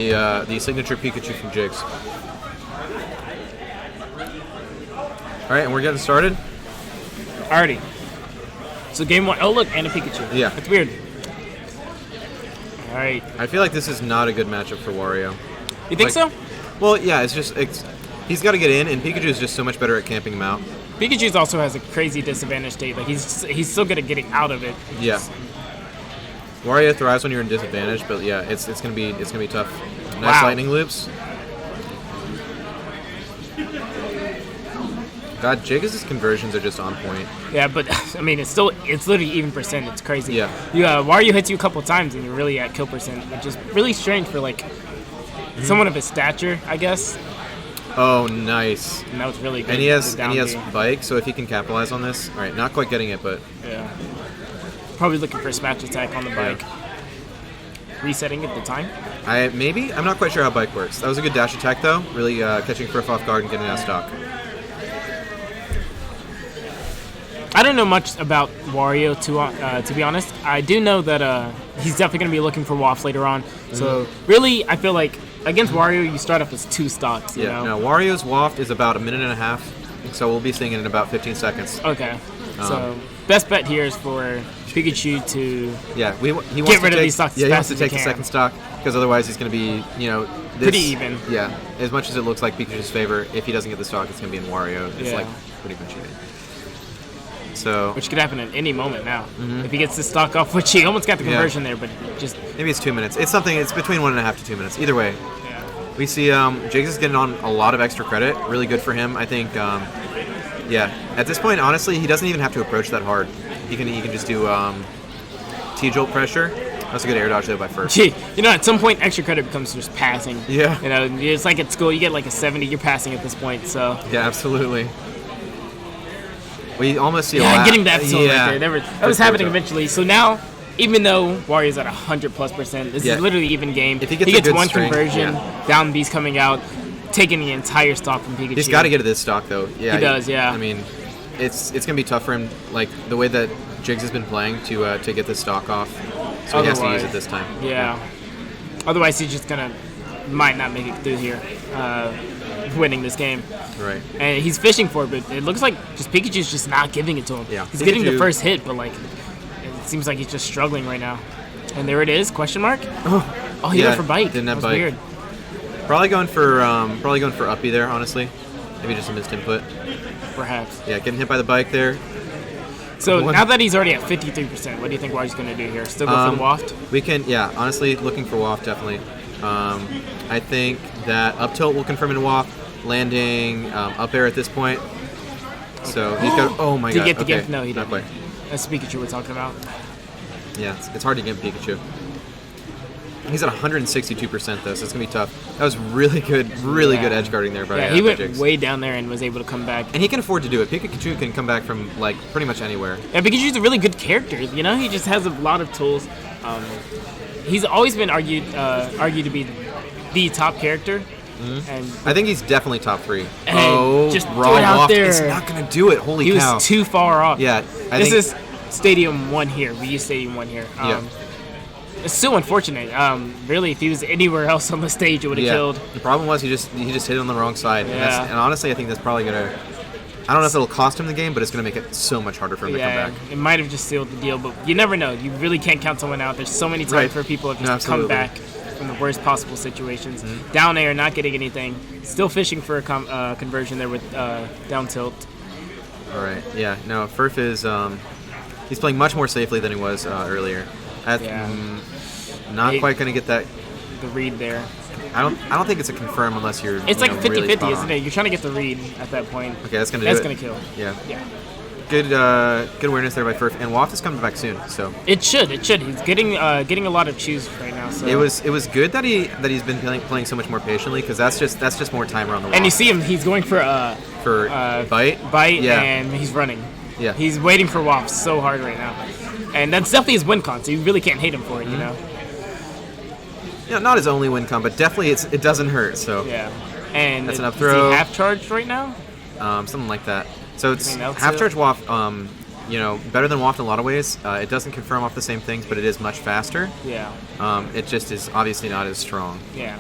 The signature Pikachu from Jiggs. Alright, and we're getting started. Alrighty. So game one. Oh look, and a Pikachu. Yeah. It's weird. Alright. I feel like this is not a good matchup for Wario. You think so? Well, yeah, he's got to get in, and Pikachu is just so much better at camping him out. Pikachu also has a crazy disadvantage state. Like he's so good at getting out of it. Yeah. Wario thrives when you're in disadvantage, but yeah, it's gonna be tough. Nice lightning loops. God, Jiggs' conversions are just on point. Yeah, but I mean, it's literally even percent. It's crazy. Yeah. Wario hits you a couple times and you're really at kill percent, which is really strange for like someone of his stature, I guess. Oh, nice. And that was really good. And he has bike, so if he can capitalize on this, all right, not quite getting it, but yeah. Probably looking for a smash attack on the bike. Yeah. Resetting at the time. I'm not quite sure how bike works. That was a good dash attack though. Really catching Ferf off guard and getting out of stock. I don't know much about Wario to be honest. I do know that he's definitely going to be looking for Waft later on. So really, I feel like against Wario, you start off with 2 stocks. You know? No, Wario's Waft is about 1.5 minutes, so we'll be seeing it in about 15 seconds. Okay. So best bet here is for Pikachu to he wants get rid of these stocks. Yeah, he wants to take the second stock because otherwise he's going to be pretty even. Yeah, as much as it looks like Pikachu's favor, if he doesn't get the stock, it's going to be in Wario. It's like pretty much even. So which could happen at any moment now. If he gets the stock off, which he almost got the conversion there, but just maybe it's 2 minutes. It's between 1.5 to 2 minutes. Either way, we see Jiggs is getting on a lot of extra credit. Really good for him, I think. At this point, honestly, he doesn't even have to approach that hard. He can just do T-jolt pressure. That's a good air dodge though by Ferf. Gee, at some point, extra credit becomes just passing. Yeah. It's like at school, you get like a 70, you're passing at this point. So yeah, absolutely. We almost see a lot. Getting that right there. That was happening eventually. So now, even though Wario's at 100+%, this is literally even game. If he gets one string, conversion, down B's coming out, taking the entire stock from Pikachu. He's got to get to this stock though. Yeah, he does. Yeah. I mean, it's gonna be tough for him. Like the way that Jiggs has been playing to get this stock off, so he has to use it this time. Yeah. Otherwise, he's just might not make it through here, winning this game. Right. And he's fishing for it, but it looks like just Pikachu's just not giving it to him. Yeah. He's getting the first hit, but it seems like he's just struggling right now. And there it is, question mark. Oh, he went for bite. Didn't have bite. Weird. Probably going for uppy there, honestly. Maybe just a missed input. Perhaps. Yeah, getting hit by the bike there. So now that he's already at 53%, what do you think Wario's going to do here? Still go for the Waft? We can, honestly, looking for Waft, definitely. I think that up tilt will confirm in Waft, landing up air at this point. So he's got, oh my god. Did he get the gift? No, he didn't. Not quite. That's Pikachu we're talking about. Yeah, it's hard to get Pikachu. He's at 162% though, so it's going to be tough. That was really good edge guarding there by he went Jiggs. way down there and was able to come back. And he can afford to do it. Pikachu can come back from pretty much anywhere. Yeah, Pikachu's a really good character. He just has a lot of tools. He's always been argued to be the top character. And I think he's definitely top 3. Just raw out Waft. there. It's not going to do it. Holy cow. He was too far off. Yeah. This is Stadium 1 here. We use Stadium 1 here. It's so unfortunate. Really, if he was anywhere else on the stage, it would have killed. The problem was he just hit it on the wrong side. Yeah. And honestly, I think that's probably going to... I don't know if it'll cost him the game, but it's going to make it so much harder for him to come back. It might have just sealed the deal, but you never know. You really can't count someone out. There's so many times where people have just come back from the worst possible situations. Down air, not getting anything. Still fishing for a conversion there with down tilt. All right. Yeah. No, Ferf is... he's playing much more safely than he was earlier. Not quite going to get that... The read there. I don't think it's a confirm unless you're. It's like 50-50, really isn't it? You're trying to get the read at that point. Okay, that's gonna kill. Yeah. Yeah. Good awareness there by Ferf, and Waft is coming back soon. So it should. He's getting a lot of chews right now. So it was good that he's been playing so much more patiently because that's just more time around the Waft. And you see him. He's going for bite, and he's running. Yeah. He's waiting for Waft so hard right now, and that's definitely his win con. So you really can't hate him for it, Yeah, not his only win con, but definitely it doesn't hurt. So yeah, and that's an up throw. Is he half charged right now? Something like that. So it's half charge Waft better than Waft in a lot of ways. It doesn't confirm off the same things, but it is much faster. Yeah. It just is obviously not as strong. Yeah.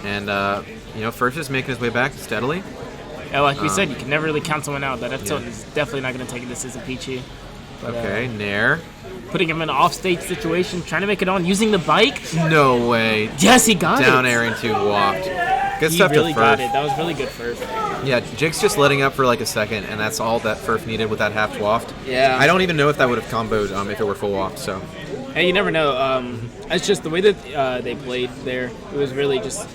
And, Ferf is making his way back steadily. Yeah, like we said, you can never really count someone out. That episode is definitely not going to take this as a Peachy. But, okay, Nair. Putting him in an off-stage situation, trying to make it on, using the bike. No way. Yes, he got it. Down air into Waft. Good stuff to Ferf. He really got it. That was really good Ferf. Yeah, Jiggs just letting up for like a second, and that's all that Ferf needed with that half Waft. Yeah. I don't even know if that would have comboed if it were full Waft, so. Hey, you never know. It's just the way that they played there. It was really just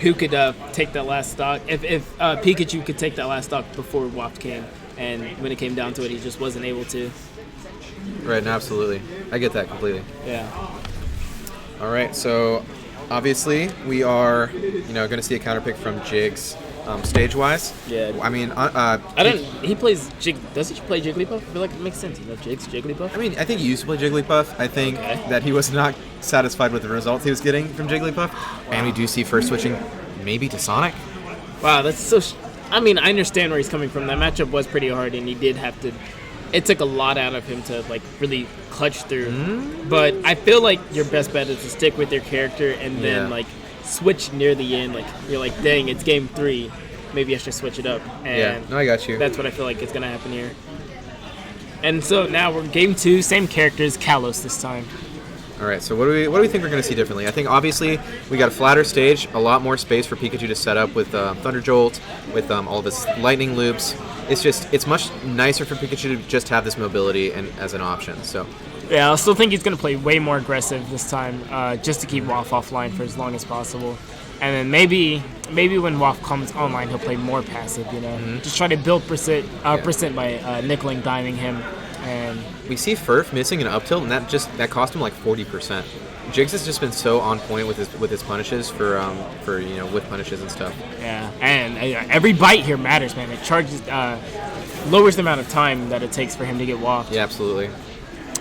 who could take that last stock. If Pikachu could take that last stock before Waft came, and when it came down to it, he just wasn't able to. Right, no, absolutely. I get that completely. Yeah. All right, so obviously we are, going to see a counter pick from Jiggs, stage-wise. Yeah. I mean, I don't. He plays Does he play Jigglypuff? I feel like it makes sense. Jiggs, Jigglypuff. I mean, I think he used to play Jigglypuff. I think that he was not satisfied with the results he was getting from Jigglypuff, and we do see first switching maybe to Sonic. Wow, that's so. I mean, I understand where he's coming from. That matchup was pretty hard, and he did have to. It took a lot out of him to really clutch through. But I feel like your best bet is to stick with your character and then switch near the end. Like you're like, dang, it's game 3. Maybe I should switch it up. And no, I got you. That's what I feel like is gonna happen here. And so now we're game 2, same characters, Kalos this time. All right, so what do we think we're going to see differently? I think obviously we got a flatter stage, a lot more space for Pikachu to set up with Thunder Jolt, with all of his lightning loops. It's much nicer for Pikachu to just have this mobility and as an option. So yeah, I still think he's going to play way more aggressive this time, just to keep Waft offline for as long as possible. And then maybe when Waft comes online, he'll play more passive. Just try to build percent by nickeling, diming him. And we see Ferf missing an up tilt, and that cost him like 40%. Jiggs has just been so on point with his punishes for whip punishes and stuff. Yeah, and every bite here matters, man. It charges, lowers the amount of time that it takes for him to get Waft. Yeah, absolutely.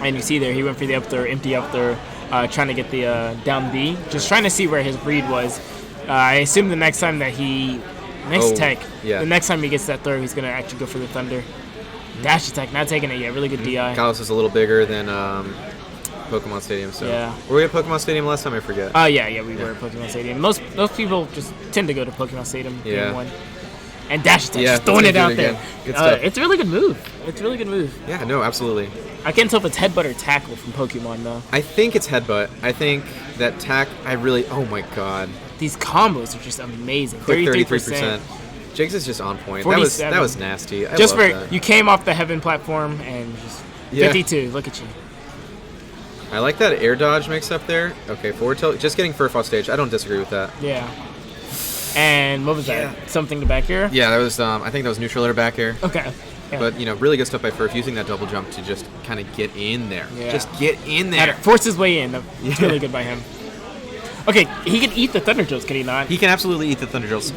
And you see there, he went for the up throw, empty up throw, trying to get the down B, just trying to see where his read was. I assume the next time that the next time he gets that throw, he's gonna actually go for the Thunder. Dash attack, not taking it yet. Really good DI. Kalos is a little bigger than Pokemon Stadium. So were we at Pokemon Stadium last time? I forget. We were at Pokemon Stadium. Most people just tend to go to Pokemon Stadium. Game 1. And dash attack, just throwing it out there. Good stuff. It's a really good move. Yeah, no, absolutely. I can't tell if it's headbutt or tackle from Pokemon though. I think it's headbutt. I think that oh my god. These combos are just amazing. Quick 33%. Jiggs is just on point. That was nasty. I just love for that. You came off the heaven platform and just 52. Look at you. I like that air dodge mix up there. Okay, forward tilt. Just getting Ferf off stage. I don't disagree with that. Yeah. And what was that? Something to back air? Yeah, that was. I think that was neutral air back air. Okay. Yeah. But really good stuff by Ferf using that double jump to just kind of get in there. Yeah. Just get in there. Force his way in. It's really good by him. Okay, he can eat the Thunder Jolts, can he not? He can absolutely eat the Thunder Jolts.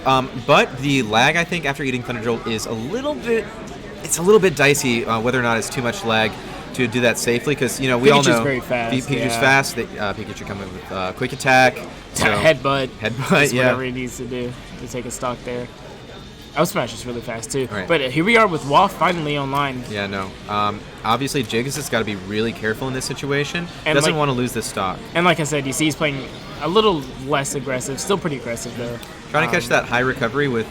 But the lag, I think, after eating Thunder Jolt is a little bit dicey whether or not it's too much lag to do that safely, because we all know Pikachu's very fast. Pikachu's fast. Pikachu coming with quick attack, headbutt, whatever he needs to do to take a stock there. Up smash is really fast too. Right. But here we are with Waft finally online. Yeah, no. Obviously, Jiggs has got to be really careful in this situation. And doesn't want to lose this stock. And like I said, you see he's playing a little less aggressive, still pretty aggressive though. Trying to catch that high recovery with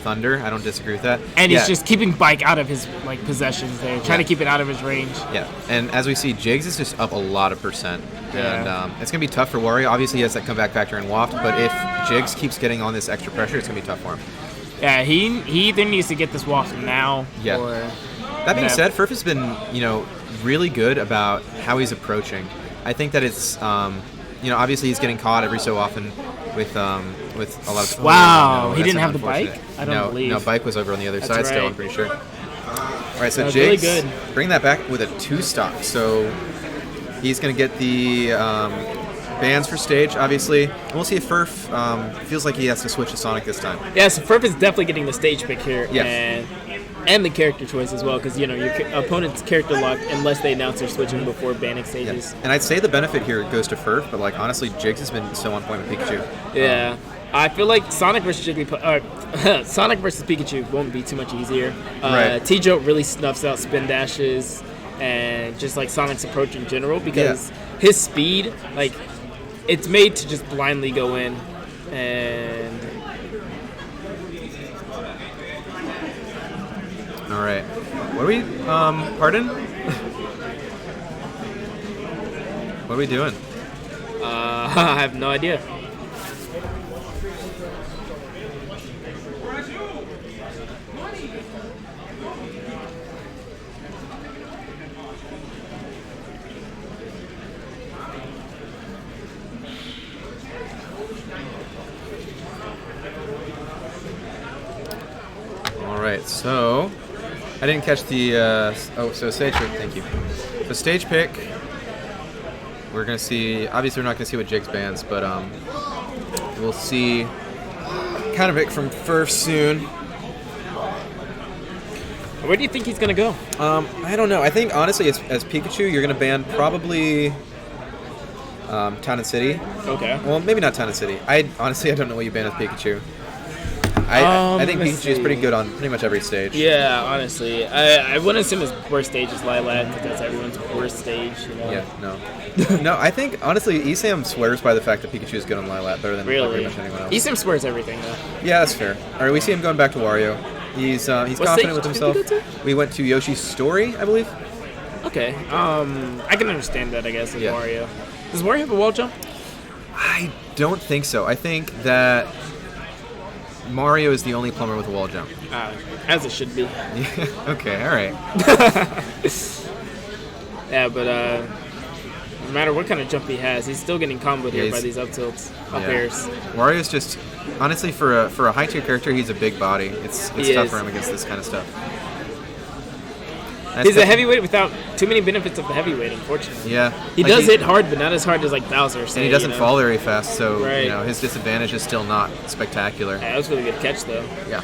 Thunder. I don't disagree with that. And he's just keeping Bike out of his possessions there, trying to keep it out of his range. Yeah, and as we see, Jiggs is just up a lot of percent. Yeah. And it's going to be tough for Wario. Obviously, he has that comeback factor in Waft, but if Jiggs keeps getting on this extra pressure, it's going to be tough for him. Yeah, he either needs to get this Waft now or... That being said, Ferf has been, really good about how he's approaching. I think that it's, obviously he's getting caught every so often with a lot of... Wow, he didn't have the Bike? I don't believe. No, Bike was over on the other side still, I'm pretty sure. All right, so Jiggs, really good. Bring that back with a 2-stock. So he's going to get the bans for stage, obviously. And we'll see if Ferf feels like he has to switch to Sonic this time. Yeah, so Ferf is definitely getting the stage pick here. Yeah. And the character choice as well, because your opponent's character locked unless they announce they're switching before banning stages. Yeah. And I'd say the benefit here goes to Ferf, but honestly, Jiggs has been so on point with Pikachu. Yeah. I feel like Sonic versus Sonic versus Pikachu won't be too much easier. Right. T-Jolt really snuffs out spin dashes and just like Sonic's approach in general because his speed, like, it's made to just blindly go in. And all right, what are we? Pardon? What are we doing? I have no idea. Alright, so I didn't catch the so stage pick, thank you. So stage pick, we're gonna see, obviously we're not gonna see what Jiggs bans, but we'll see kind of pick from Ferf soon. Where do you think he's gonna go? I don't know. I think honestly as Pikachu you're gonna ban probably Town and City. Okay. Well, maybe not Town and City. I don't know what you ban as Pikachu. I think Pikachu is pretty good on pretty much every stage. Yeah, honestly. I wouldn't assume his worst stage is Lilac, because that's everyone's worst stage, you know? Yeah, no. No, I think, honestly, Esam swears by the fact that Pikachu is good on Lilac better than pretty much anyone else. Esam swears everything, though. Yeah, that's fair. All right, we see him going back to Wario. He's confident with himself. We went to Yoshi's Story, I believe. Okay. I can understand that, I guess, with Wario. Does Wario have a wall jump? I don't think so. I think that Mario is the only plumber with a wall jump. As it should be. Yeah, okay, alright. Yeah, but no matter what kind of jump he has, he's still getting comboed here by these up tilts, up airs. Wario's just, honestly, for a high tier character, he's a big body. It's tough for him against this kind of stuff. He's a heavyweight without too many benefits of the heavyweight, unfortunately. Yeah. He does hit hard, but not as hard as like Bowser. Say, and he doesn't fall very fast, so his disadvantage is still not spectacular. Yeah, that was a really good catch, though. Yeah.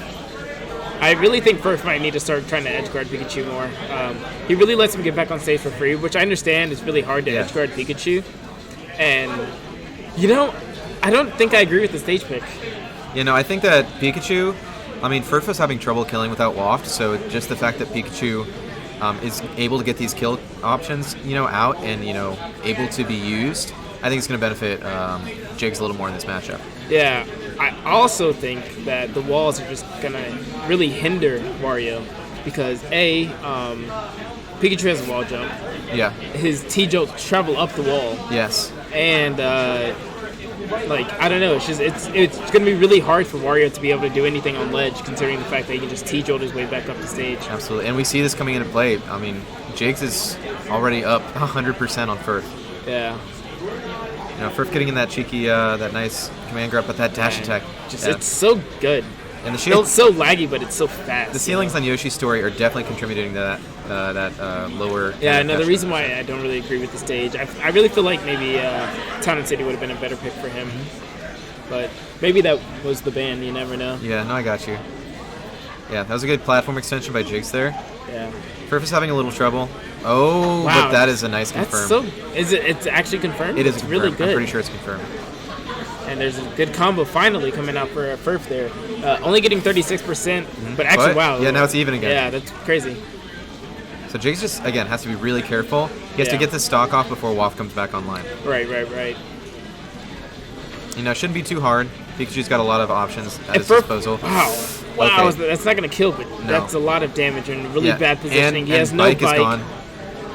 I really think Ferf might need to start trying to edgeguard Pikachu more. He really lets him get back on stage for free, which I understand is really hard to edgeguard Pikachu. And, you know, I don't think I agree with the stage pick. You know, I think that Pikachu, I mean, Ferf was having trouble killing without Waft, so just the fact that Pikachu is able to get these kill options, you know, out and, you know, able to be used, I think it's going to benefit Jiggs a little more in this matchup. Yeah, I also think that the walls are just going to really hinder Wario because, A, Pikachu has a wall jump. Yeah. His T-Jolt travel up the wall. Yes. And, like, I don't know, it's going to be really hard for Wario to be able to do anything on ledge, considering the fact that he can just T-Jolt his way back up the stage. Absolutely, and we see this coming into play. I mean, Jiggs is already up 100% on Ferf. Yeah. You know, Ferf getting in that cheeky, that nice command grab, but that dash attack. It's so good. And the shield. It's so laggy, but it's so fast. The ceilings on Yoshi's Story are definitely contributing to that lower. Yeah, no, the reason why I don't really agree with the stage, I really feel like maybe Town and City would have been a better pick for him. But maybe that was the ban, you never know. Yeah, no, I got you. Yeah, that was a good platform extension by Jiggs there. Yeah. Ferf is having a little trouble. Oh, wow. But that is a nice confirm. It's actually confirmed? It is it's confirmed. Really good. I'm pretty sure it's confirmed. And there's a good combo finally coming out for Ferf there. Only getting 36%, but actually, wow. Yeah, now it's even again. Yeah, that's crazy. So Jiggs just, again, has to be really careful. He has to get this stock off before Waft comes back online. Right. You know, it shouldn't be too hard. Pikachu's got a lot of options at his disposal. Wow, okay. That's not going to kill, but that's a lot of damage and really bad positioning. He has no bike. Is gone.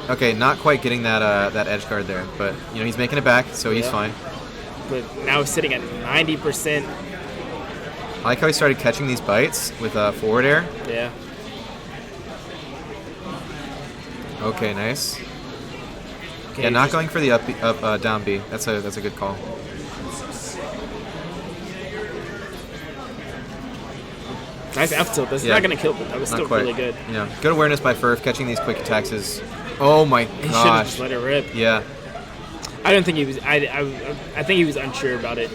Okay, not quite getting that edge guard there, but you know he's making it back, so he's fine. But now he's sitting at 90%. I like how he started catching these bites with forward air. Yeah. Okay, nice. Okay, yeah, not going for the up down B. That's a good call. Nice F tilt. That's not gonna kill, but that was still really good. Yeah, good awareness by Ferf. Catching these quick attacks is. Oh my gosh. He should have just let it rip. Yeah. I don't think he was. I think he was unsure about it.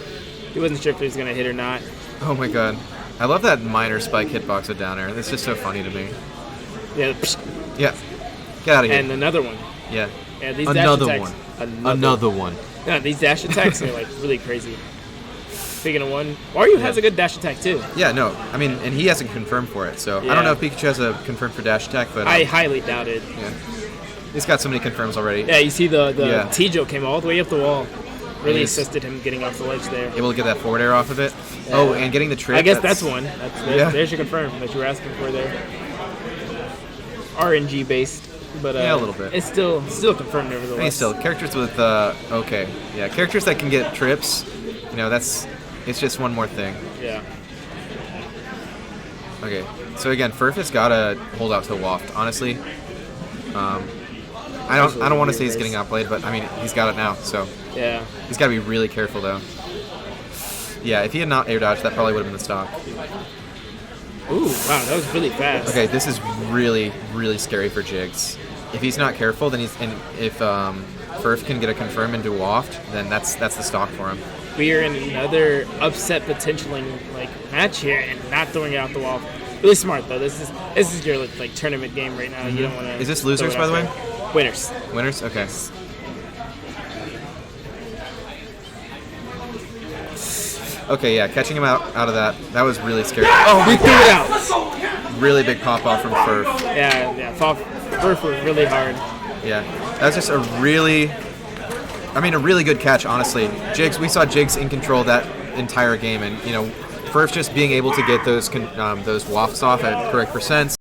He wasn't sure if he was gonna hit or not. Oh my god. I love that minor spike hitbox with down air. That's just so funny to me. Yeah. Yeah. Get out of here. And another one. Yeah. Yeah. These another dash attacks. Another one. Yeah. These dash attacks are like really crazy. Speaking of one, Wario has a good dash attack too. Yeah, no, I mean, and he hasn't confirmed for it, so I don't know if Pikachu has a confirmed for dash attack, but I highly doubt it. Yeah, he's got so many confirms already. Yeah, you see the T-Joe came all the way up the wall. Really assisted him getting off the ledge there. Able to get that forward air off of it. Yeah. Oh, and getting the trip. I guess that's one. There's your confirm that you were asking for there. RNG based, but yeah, a little bit. It's still confirmed nevertheless. I mean, still characters with characters that can get trips. You know, it's just one more thing. Yeah. Okay, so again, Ferf has got to hold out to Waft. Honestly, I don't want to say he's getting outplayed, but I mean he's got it now. So yeah, he's got to be really careful though. Yeah, if he had not air dodged, that probably would have been the stock. Ooh, wow, that was really fast. Okay, this is really, really scary for Jiggs. If he's not careful, then if Ferf can get a confirm into Waft, then that's the stock for him. We are in another upset potentialing match here and not throwing it out the wall. Really smart though. This is your tournament game right now. You don't want to. Is this losers by the way? Winners. Winners? Okay. Okay, yeah, catching him out of that was really scary. Oh, we threw it out. Really big pop off from Ferf. Yeah, Ferf was really hard. Yeah, that was just a really good catch, honestly. Jiggs, we saw Jiggs in control that entire game, and Ferf just being able to get those wafts off at correct percents.